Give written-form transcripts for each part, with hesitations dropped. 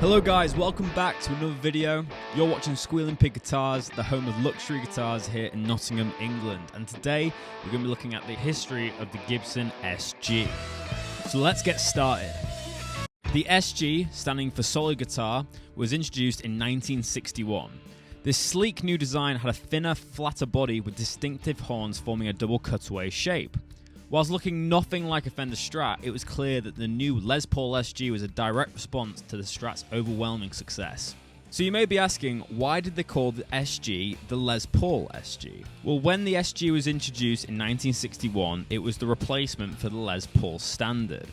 Hello guys, welcome back to another video. You're watching Squealing Pig Guitars, the home of luxury guitars here in Nottingham, England. And today we're going to be looking at the history of the Gibson SG. So let's get started. The SG, standing for solid guitar, was introduced in 1961. This sleek new design had a thinner, flatter body with distinctive horns forming a double cutaway shape. Whilst looking nothing like a Fender Strat, it was clear that the new Les Paul SG was a direct response to the Strat's overwhelming success. So you may be asking, why did they call the SG the Les Paul SG? Well, when the SG was introduced in 1961, it was the replacement for the Les Paul Standard.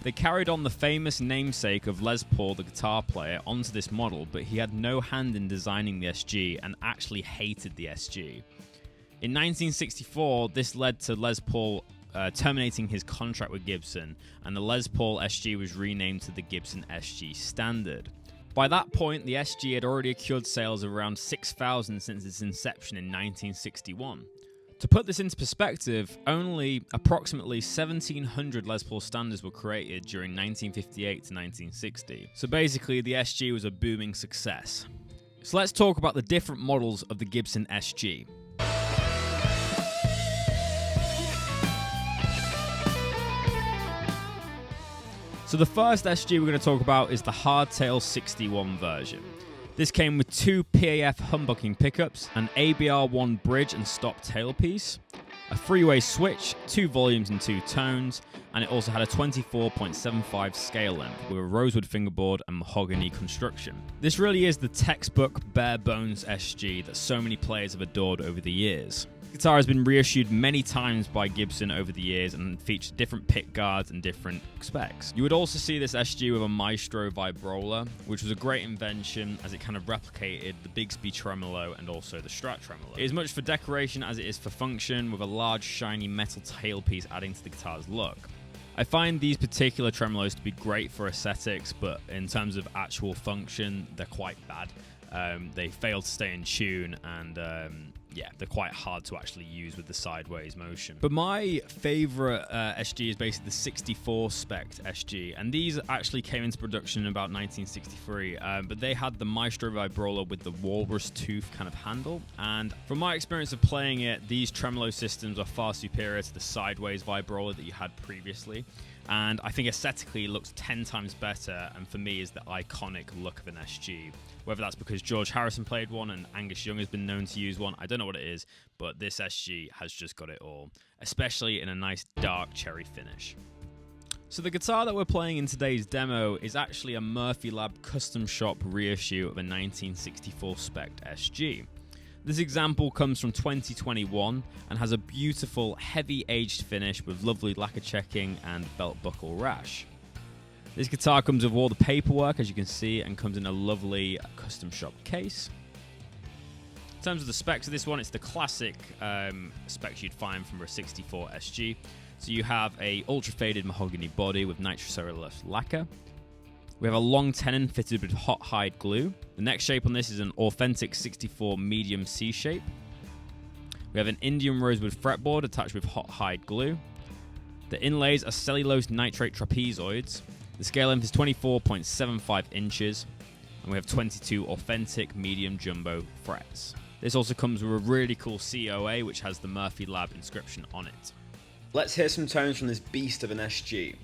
They carried on the famous namesake of Les Paul, the guitar player, onto this model, but he had no hand in designing the SG and actually hated the SG. In 1964, this led to Les Paul terminating his contract with Gibson, and the Les Paul SG was renamed to the Gibson SG Standard. By that point, the SG had already accrued sales of around 6,000 since its inception in 1961. To put this into perspective, only approximately 1,700 Les Paul Standards were created during 1958 to 1960. So basically, the SG was a booming success. So let's talk about the different models of the Gibson SG. So the first SG we're going to talk about is the Hardtail 61 version. This came with two PAF humbucking pickups, an ABR1 bridge and stop tailpiece, a three-way switch, 2 volumes and 2 tones, and it also had a 24.75 scale length with a rosewood fingerboard and mahogany construction. This really is the textbook bare bones SG that so many players have adored over the years. The guitar has been reissued many times by Gibson over the years and featured different pick guards and different specs. You would also see this SG with a Maestro vibrola, which was a great invention as it kind of replicated the Bigsby tremolo and also the Strat tremolo. It is much for decoration as it is for function, with a large shiny metal tailpiece adding to the guitar's look. I find these particular tremolos to be great for aesthetics, but in terms of actual function, they're quite bad. They fail to stay in tune, and yeah, they're quite hard to actually use with the sideways motion. But my favorite SG is basically the 64 spec SG, and these actually came into production in about 1963, but they had the Maestro vibrola with the walrus tooth kind of handle, and from my experience of playing it, these tremolo systems are far superior to the sideways vibrola that you had previously. And I think aesthetically it looks 10 times better, and for me is the iconic look of an SG. Whether that's because George Harrison played one and Angus Young has been known to use one, I don't know what it is, but this SG has just got it all, especially in a nice dark cherry finish. So the guitar that we're playing in today's demo is actually a Murphy Lab custom shop reissue of a 1964 spec SG. This example comes from 2021 and has a beautiful heavy aged finish with lovely lacquer checking and belt buckle rash. This guitar comes with all the paperwork, as you can see, and comes in a lovely custom shop case. In terms of the specs of this one, it's the classic specs you'd find from a 64 SG. So you have a ultra faded mahogany body with nitrocellulose lacquer. We have a long tenon fitted with hot hide glue. The neck shape on this is an authentic 64 medium C shape. We have an Indian rosewood fretboard attached with hot hide glue. The inlays are cellulose nitrate trapezoids. The scale length is 24.75 inches, and we have 22 authentic medium jumbo frets. This also comes with a really cool COA, which has the Murphy Lab inscription on it. Let's hear some tones from this beast of an SG.